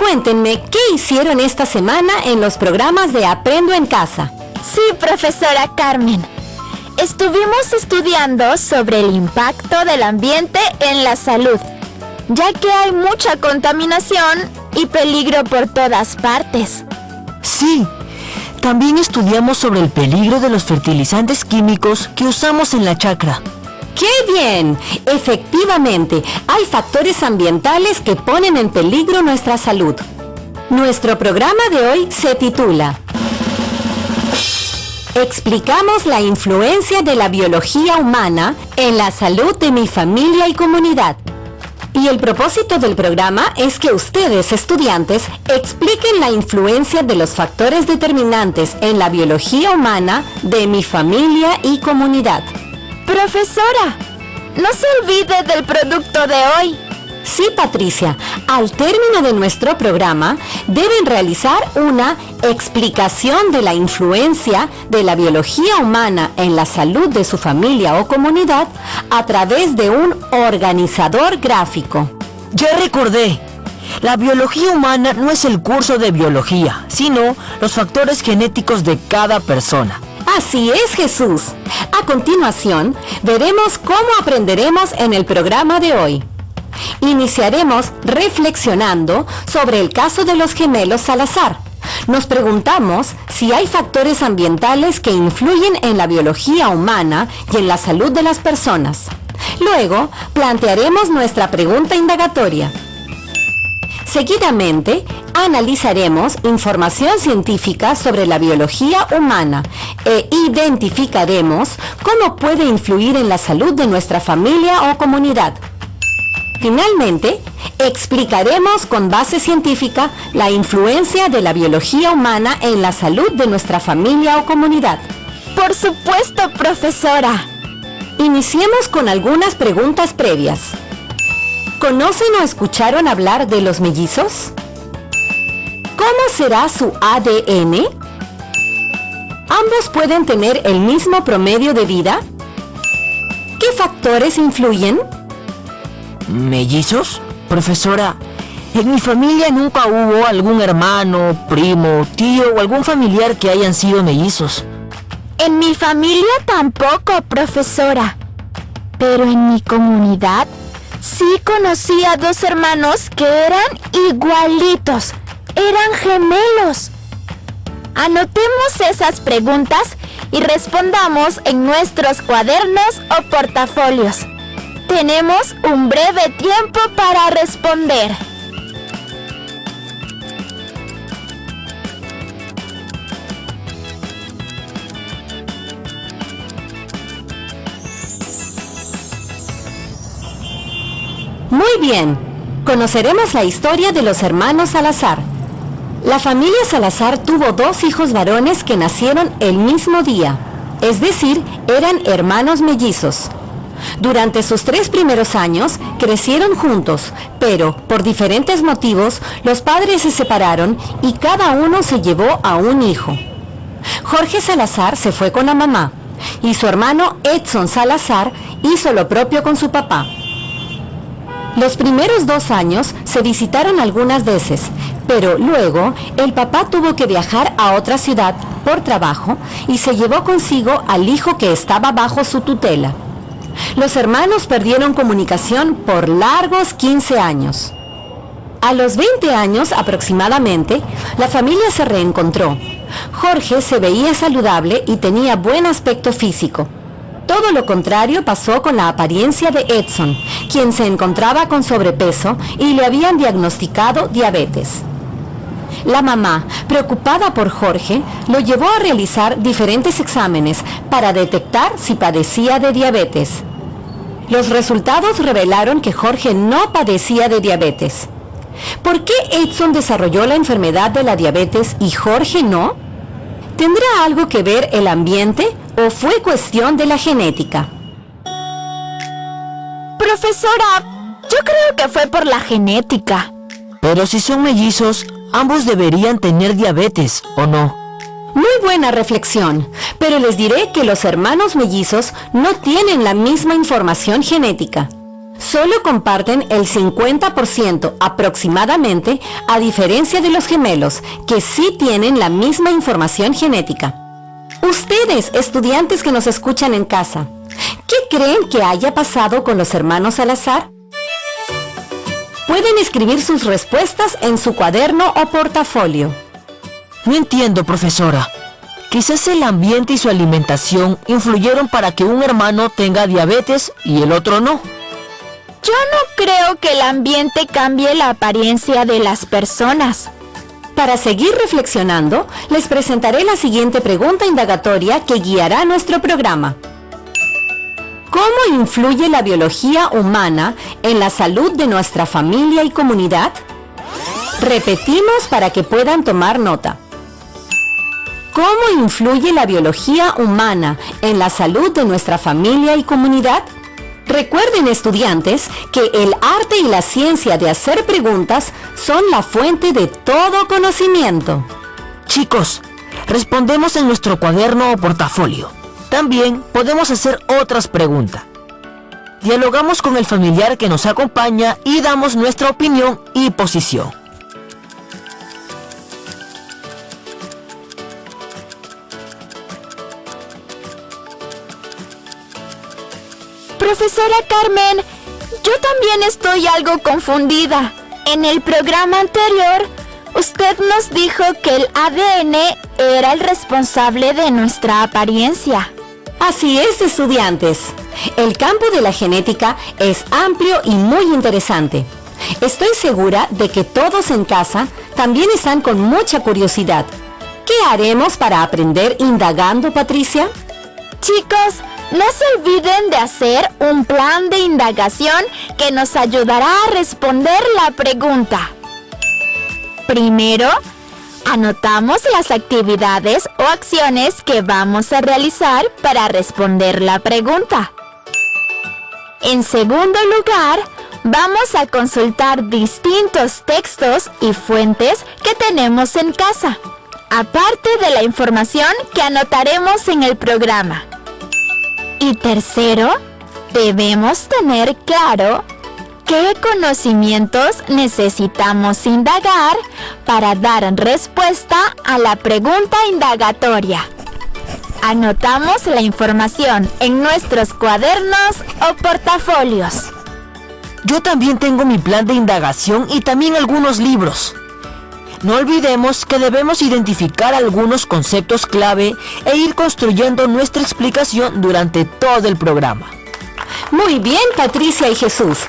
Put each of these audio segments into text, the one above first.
Cuéntenme, ¿qué hicieron esta semana en los programas de Aprendo en Casa? Sí, profesora Carmen. Estuvimos estudiando sobre el impacto del ambiente en la salud, ya que hay mucha contaminación y peligro por todas partes. Sí, también estudiamos sobre el peligro de los fertilizantes químicos que usamos en la chacra. ¡Qué bien! Efectivamente, hay factores ambientales que ponen en peligro nuestra salud. Nuestro programa de hoy se titula Explicamos la influencia de la biología humana en la salud de mi familia y comunidad. Y el propósito del programa es que ustedes, estudiantes, expliquen la influencia de los factores determinantes en la biología humana de mi familia y comunidad. Profesora, no se olvide del producto de hoy. Sí, Patricia, al término de nuestro programa deben realizar una explicación de la influencia de la biología humana en la salud de su familia o comunidad a través de un organizador gráfico. Ya recordé, la biología humana no es el curso de biología, sino los factores genéticos de cada persona. Así es, Jesús. A continuación, veremos cómo aprenderemos en el programa de hoy. Iniciaremos reflexionando sobre el caso de los gemelos Salazar. Nos preguntamos si hay factores ambientales que influyen en la biología humana y en la salud de las personas. Luego, plantearemos nuestra pregunta indagatoria. Seguidamente, analizaremos información científica sobre la biología humana e identificaremos cómo puede influir en la salud de nuestra familia o comunidad. Finalmente, explicaremos con base científica la influencia de la biología humana en la salud de nuestra familia o comunidad. Por supuesto, profesora. Iniciemos con algunas preguntas previas. ¿Conocen o escucharon hablar de los mellizos? ¿Cómo será su ADN? ¿Ambos pueden tener el mismo promedio de vida? ¿Qué factores influyen? ¿Mellizos? Profesora, en mi familia nunca hubo algún hermano, primo, tío o algún familiar que hayan sido mellizos. En mi familia tampoco, profesora. Pero en mi comunidad sí conocí a 2 hermanos que eran igualitos. Eran gemelos. Anotemos esas preguntas y respondamos en nuestros cuadernos o portafolios. Tenemos un breve tiempo para responder. Muy bien, conoceremos la historia de los hermanos Salazar. La familia Salazar tuvo 2 hijos varones que nacieron el mismo día, es decir, eran hermanos mellizos. Durante sus 3 primeros años crecieron juntos, pero por diferentes motivos los padres se separaron y cada uno se llevó a un hijo. Jorge Salazar se fue con la mamá y su hermano Edson Salazar hizo lo propio con su papá. Los primeros 2 años se visitaron algunas veces, pero luego el papá tuvo que viajar a otra ciudad por trabajo y se llevó consigo al hijo que estaba bajo su tutela. Los hermanos perdieron comunicación por largos 15 años. A los 20 años aproximadamente, la familia se reencontró. Jorge se veía saludable y tenía buen aspecto físico. Todo lo contrario pasó con la apariencia de Edson, quien se encontraba con sobrepeso y le habían diagnosticado diabetes. La mamá, preocupada por Jorge, lo llevó a realizar diferentes exámenes para detectar si padecía de diabetes. Los resultados revelaron que Jorge no padecía de diabetes. ¿Por qué Edson desarrolló la enfermedad de la diabetes y Jorge no? ¿Tendrá algo que ver el ambiente o fue cuestión de la genética? Profesora, yo creo que fue por la genética. Pero si son mellizos, ambos deberían tener diabetes, ¿o no? Muy buena reflexión, pero les diré que los hermanos mellizos no tienen la misma información genética. Solo comparten el 50% aproximadamente, a diferencia de los gemelos, que sí tienen la misma información genética. Ustedes, estudiantes que nos escuchan en casa, ¿qué creen que haya pasado con los hermanos Salazar? Pueden escribir sus respuestas en su cuaderno o portafolio. No entiendo, profesora. Quizás el ambiente y su alimentación influyeron para que un hermano tenga diabetes y el otro no. Yo no creo que el ambiente cambie la apariencia de las personas. Para seguir reflexionando, les presentaré la siguiente pregunta indagatoria que guiará nuestro programa. ¿Cómo influye la biología humana en la salud de nuestra familia y comunidad? Repetimos para que puedan tomar nota. ¿Cómo influye la biología humana en la salud de nuestra familia y comunidad? Recuerden, estudiantes, que el arte y la ciencia de hacer preguntas son la fuente de todo conocimiento. Chicos, respondemos en nuestro cuaderno o portafolio. También podemos hacer otras preguntas. Dialogamos con el familiar que nos acompaña y damos nuestra opinión y posición. Profesora Carmen, yo también estoy algo confundida. En el programa anterior, usted nos dijo que el ADN era el responsable de nuestra apariencia. Así es, estudiantes. El campo de la genética es amplio y muy interesante. Estoy segura de que todos en casa también están con mucha curiosidad. ¿Qué haremos para aprender indagando, Patricia? Chicos, no se olviden de hacer un plan de indagación que nos ayudará a responder la pregunta. Primero, anotamos las actividades o acciones que vamos a realizar para responder la pregunta. En segundo lugar, vamos a consultar distintos textos y fuentes que tenemos en casa, aparte de la información que anotaremos en el programa. Y tercero, debemos tener claro qué conocimientos necesitamos indagar para dar respuesta a la pregunta indagatoria. Anotamos la información en nuestros cuadernos o portafolios. Yo también tengo mi plan de indagación y también algunos libros. No olvidemos que debemos identificar algunos conceptos clave e ir construyendo nuestra explicación durante todo el programa. Muy bien, Patricia y Jesús.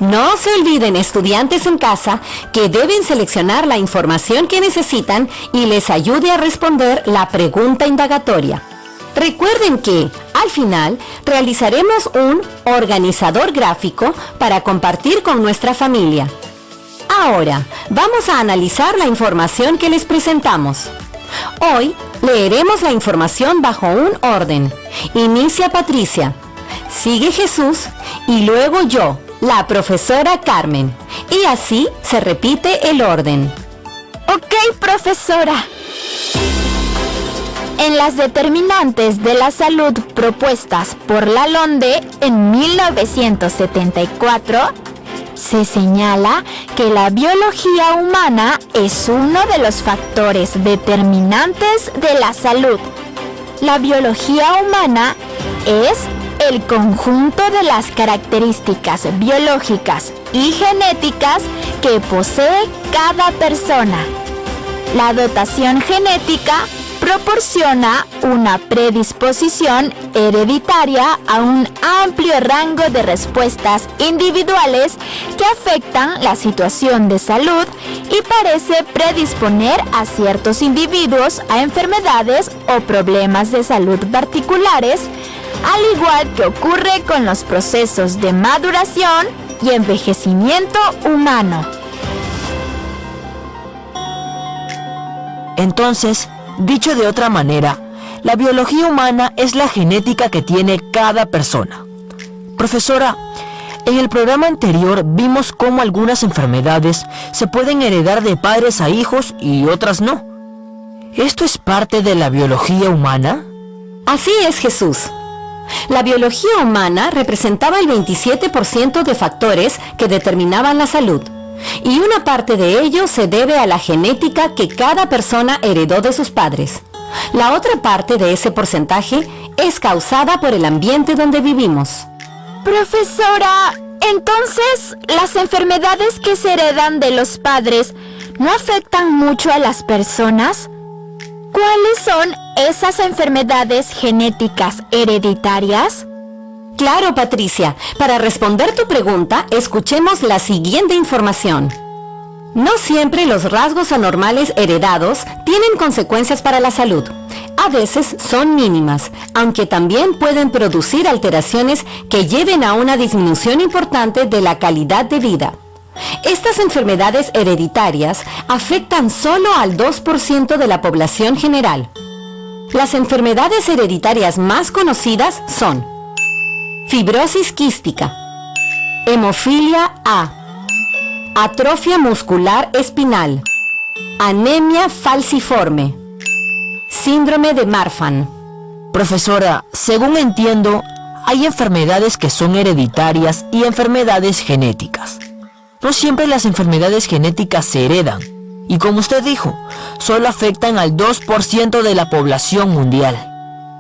No se olviden, estudiantes en casa, que deben seleccionar la información que necesitan y les ayude a responder la pregunta indagatoria. Recuerden que, al final, realizaremos un organizador gráfico para compartir con nuestra familia. Ahora, vamos a analizar la información que les presentamos. Hoy, leeremos la información bajo un orden. Inicia Patricia, sigue Jesús y luego yo, la profesora Carmen. Y así se repite el orden. Ok, profesora. En las determinantes de la salud propuestas por la LONDE en 1974, se señala que la biología humana es uno de los factores determinantes de la salud. La biología humana es el conjunto de las características biológicas y genéticas que posee cada persona. La dotación genética proporciona una predisposición hereditaria a un amplio rango de respuestas individuales que afectan la situación de salud y parece predisponer a ciertos individuos a enfermedades o problemas de salud particulares, al igual que ocurre con los procesos de maduración y envejecimiento humano. Entonces, dicho de otra manera, la biología humana es la genética que tiene cada persona. Profesora, en el programa anterior vimos cómo algunas enfermedades se pueden heredar de padres a hijos y otras no. ¿Esto es parte de la biología humana? Así es, Jesús. La biología humana representaba el 27% de factores que determinaban la salud, y una parte de ello se debe a la genética que cada persona heredó de sus padres. La otra parte de ese porcentaje es causada por el ambiente donde vivimos. Profesora, entonces, ¿las enfermedades que se heredan de los padres no afectan mucho a las personas? ¿Cuáles son esas enfermedades genéticas hereditarias? Claro, Patricia. Para responder tu pregunta, escuchemos la siguiente información. No siempre los rasgos anormales heredados tienen consecuencias para la salud. A veces son mínimas, aunque también pueden producir alteraciones que lleven a una disminución importante de la calidad de vida. Estas enfermedades hereditarias afectan solo al 2% de la población general. Las enfermedades hereditarias más conocidas son fibrosis quística, hemofilia A, atrofia muscular espinal, anemia falciforme, síndrome de Marfan. Profesora, según entiendo, hay enfermedades que son hereditarias y enfermedades genéticas. No siempre las enfermedades genéticas se heredan, y como usted dijo, solo afectan al 2% de la población mundial.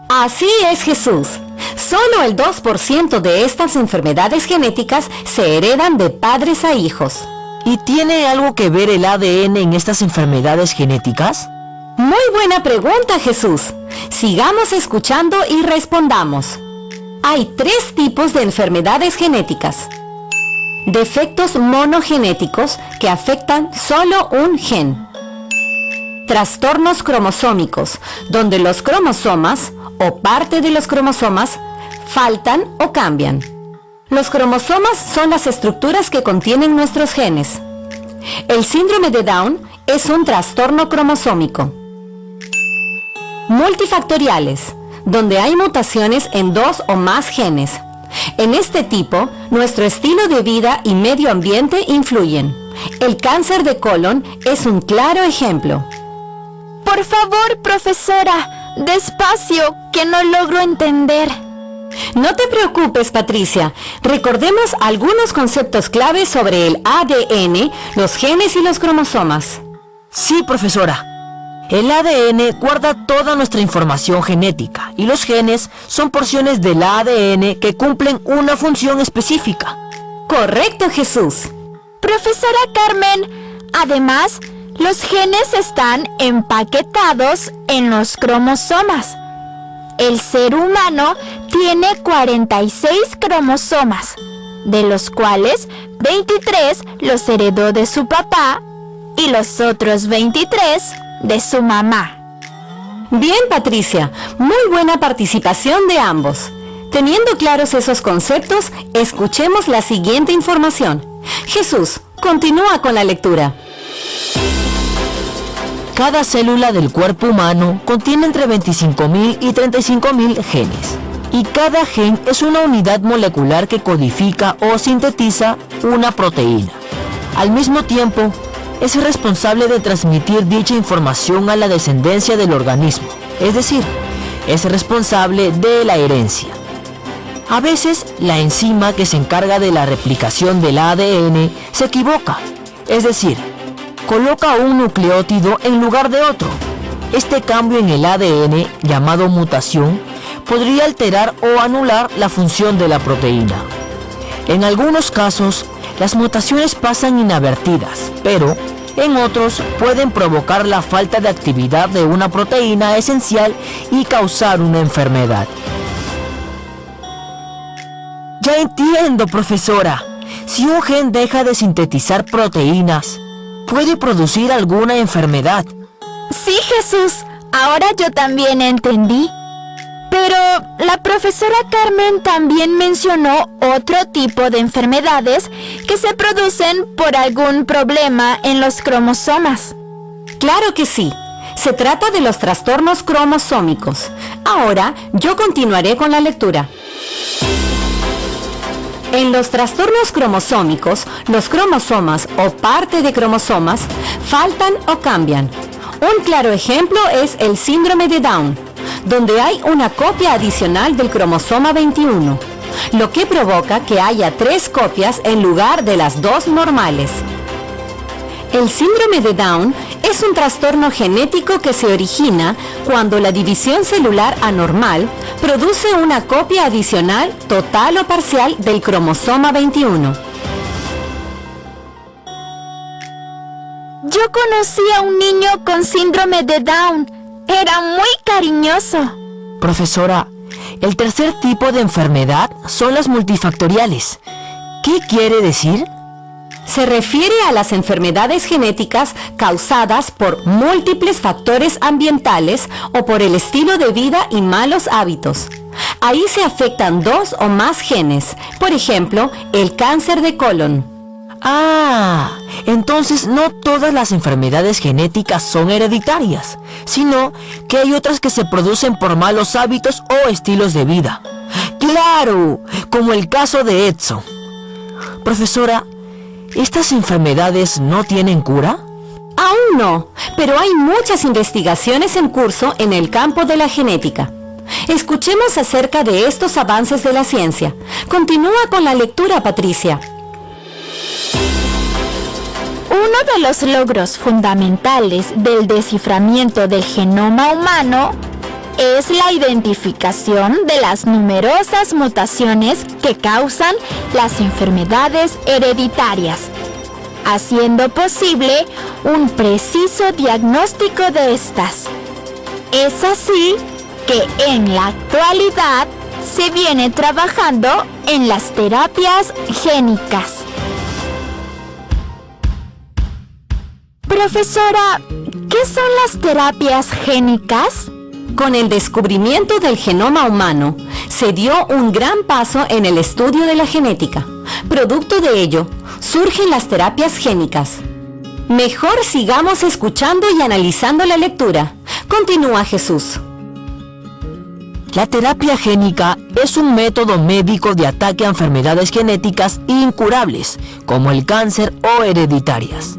Así es, Jesús. Solo el 2% de estas enfermedades genéticas se heredan de padres a hijos. ¿Y tiene algo que ver el ADN en estas enfermedades genéticas? Muy buena pregunta, Jesús. Sigamos escuchando y respondamos. Hay 3 tipos de enfermedades genéticas. Defectos monogenéticos que afectan solo un gen. Trastornos cromosómicos, donde los cromosomas o parte de los cromosomas faltan o cambian. Los cromosomas son las estructuras que contienen nuestros genes. El síndrome de Down es un trastorno cromosómico. Multifactoriales, donde hay mutaciones en 2 o más genes. En este tipo, nuestro estilo de vida y medio ambiente influyen. El cáncer de colon es un claro ejemplo. Por favor, profesora, despacio, que no logro entender. No te preocupes, Patricia. Recordemos algunos conceptos clave sobre el ADN, los genes y los cromosomas. Sí, profesora. El ADN guarda toda nuestra información genética y los genes son porciones del ADN que cumplen una función específica. Correcto, Jesús. Profesora Carmen, además, los genes están empaquetados en los cromosomas. El ser humano tiene 46 cromosomas, de los cuales 23 los heredó de su papá y los otros 23 de su mamá. Bien, Patricia, muy buena participación de ambos. Teniendo claros esos conceptos, escuchemos la siguiente información. Jesús, continúa con la lectura. Cada célula del cuerpo humano contiene entre 25.000 y 35.000 genes. Y cada gen es una unidad molecular que codifica o sintetiza una proteína. Al mismo tiempo, es responsable de transmitir dicha información a la descendencia del organismo, es decir, es responsable de la herencia. A veces, la enzima que se encarga de la replicación del ADN se equivoca, es decir, coloca un nucleótido en lugar de otro. Este cambio en el ADN, llamado mutación, podría alterar o anular la función de la proteína. En algunos casos, las mutaciones pasan inadvertidas, pero en otros pueden provocar la falta de actividad de una proteína esencial y causar una enfermedad. Ya entiendo, profesora. Si un gen deja de sintetizar proteínas, puede producir alguna enfermedad. Sí, Jesús, ahora yo también entendí. Pero la profesora Carmen también mencionó otro tipo de enfermedades que se producen por algún problema en los cromosomas. Claro que sí. Se trata de los trastornos cromosómicos. Ahora yo continuaré con la lectura. En los trastornos cromosómicos, los cromosomas o parte de cromosomas faltan o cambian. Un claro ejemplo es el síndrome de Down, donde hay una copia adicional del cromosoma 21, lo que provoca que haya 3 copias en lugar de las 2 normales. El síndrome de Down es un trastorno genético que se origina cuando la división celular anormal produce una copia adicional total o parcial del cromosoma 21. Yo conocí a un niño con síndrome de Down. Era muy cariñoso. Profesora, el tercer tipo de enfermedad son las multifactoriales. ¿Qué quiere decir? Se refiere a las enfermedades genéticas causadas por múltiples factores ambientales o por el estilo de vida y malos hábitos. Ahí se afectan 2 o más genes, por ejemplo, el cáncer de colon. Ah, entonces no todas las enfermedades genéticas son hereditarias, sino que hay otras que se producen por malos hábitos o estilos de vida. ¡Claro! Como el caso de Edson. Profesora, ¿estas enfermedades no tienen cura? Aún no, pero hay muchas investigaciones en curso en el campo de la genética. Escuchemos acerca de estos avances de la ciencia. Continúa con la lectura, Patricia. Uno de los logros fundamentales del desciframiento del genoma humano es la identificación de las numerosas mutaciones que causan las enfermedades hereditarias, haciendo posible un preciso diagnóstico de estas. Es así que en la actualidad se viene trabajando en las terapias génicas. Profesora, ¿qué son las terapias génicas? Con el descubrimiento del genoma humano, se dio un gran paso en el estudio de la genética. Producto de ello, surgen las terapias génicas. Mejor sigamos escuchando y analizando la lectura. Continúa, Jesús. La terapia génica es un método médico de ataque a enfermedades genéticas incurables, como el cáncer o hereditarias.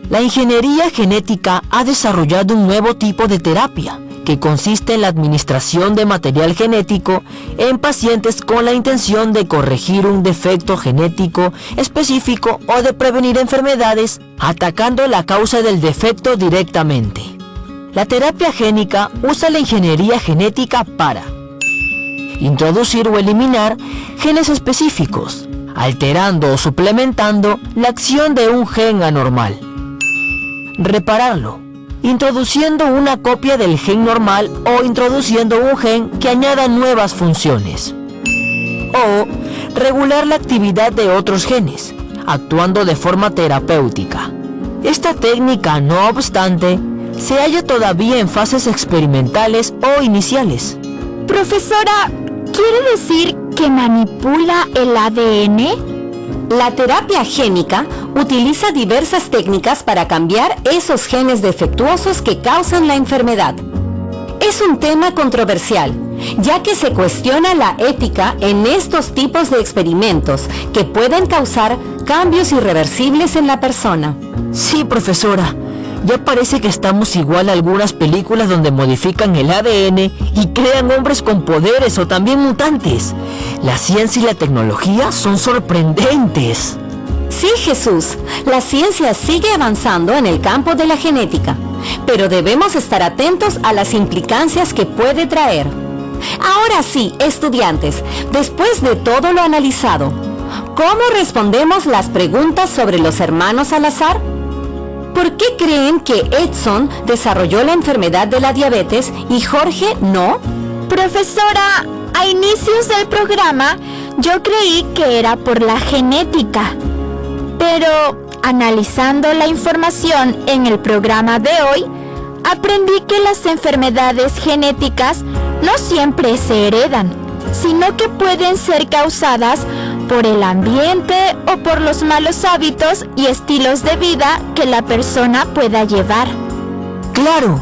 La ingeniería genética ha desarrollado un nuevo tipo de terapia, que consiste en la administración de material genético en pacientes con la intención de corregir un defecto genético específico o de prevenir enfermedades atacando la causa del defecto directamente. La terapia génica usa la ingeniería genética para introducir o eliminar genes específicos, alterando o suplementando la acción de un gen anormal. Repararlo, introduciendo una copia del gen normal o introduciendo un gen que añada nuevas funciones. O regular la actividad de otros genes, actuando de forma terapéutica. Esta técnica, no obstante, se halla todavía en fases experimentales o iniciales. Profesora, ¿quiere decir que manipula el ADN? La terapia génica utiliza diversas técnicas para cambiar esos genes defectuosos que causan la enfermedad. Es un tema controversial, ya que se cuestiona la ética en estos tipos de experimentos que pueden causar cambios irreversibles en la persona. Sí, profesora. Ya parece que estamos igual a algunas películas donde modifican el ADN y crean hombres con poderes o también mutantes. La ciencia y la tecnología son sorprendentes. Sí, Jesús, la ciencia sigue avanzando en el campo de la genética, pero debemos estar atentos a las implicancias que puede traer. Ahora sí, estudiantes, después de todo lo analizado, ¿cómo respondemos las preguntas sobre los hermanos Salazar? ¿Por qué creen que Edson desarrolló la enfermedad de la diabetes y Jorge no? Profesora, a inicios del programa yo creí que era por la genética, pero analizando la información en el programa de hoy, aprendí que las enfermedades genéticas no siempre se heredan, sino que pueden ser causadas por el ambiente o por los malos hábitos y estilos de vida que la persona pueda llevar. Claro,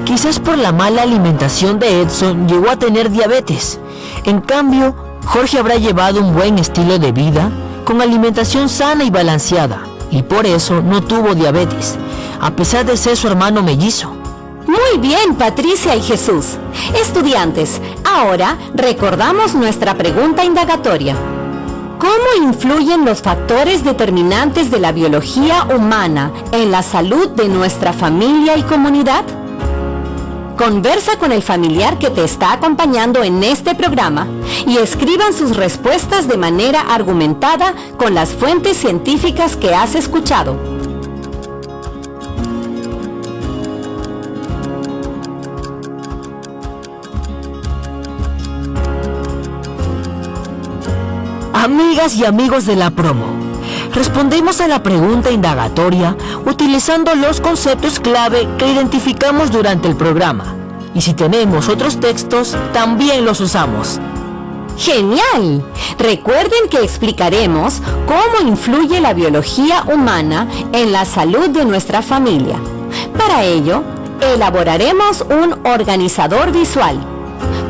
quizás por la mala alimentación de Edson llegó a tener diabetes. En cambio, Jorge habrá llevado un buen estilo de vida con alimentación sana y balanceada, y por eso no tuvo diabetes, a pesar de ser su hermano mellizo. Muy bien, Patricia y Jesús. Estudiantes, ahora recordamos nuestra pregunta indagatoria. ¿Cómo influyen los factores determinantes de la biología humana en la salud de nuestra familia y comunidad? Conversa con el familiar que te está acompañando en este programa y escriban sus respuestas de manera argumentada con las fuentes científicas que has escuchado. Amigas y amigos de la promo, respondemos a la pregunta indagatoria utilizando los conceptos clave que identificamos durante el programa. Y si tenemos otros textos, también los usamos. ¡Genial! Recuerden que explicaremos cómo influye la biología humana en la salud de nuestra familia. Para ello, elaboraremos un organizador visual,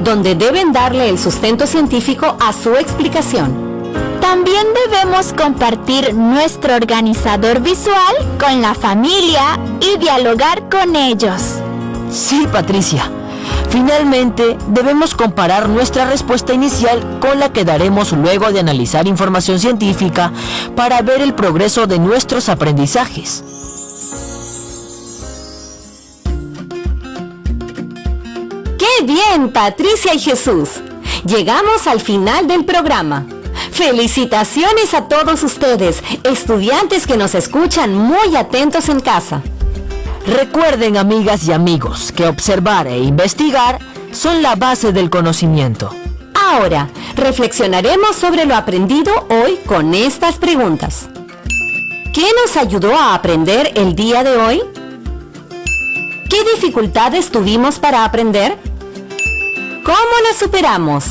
donde deben darle el sustento científico a su explicación. También debemos compartir nuestro organizador visual con la familia y dialogar con ellos. Sí, Patricia. Finalmente, debemos comparar nuestra respuesta inicial con la que daremos luego de analizar información científica para ver el progreso de nuestros aprendizajes. ¡Qué bien, Patricia y Jesús! Llegamos al final del programa. ¡Felicitaciones a todos ustedes, estudiantes que nos escuchan muy atentos en casa! Recuerden, amigas y amigos, que observar e investigar son la base del conocimiento. Ahora, reflexionaremos sobre lo aprendido hoy con estas preguntas. ¿Qué nos ayudó a aprender el día de hoy? ¿Qué dificultades tuvimos para aprender? ¿Cómo las superamos?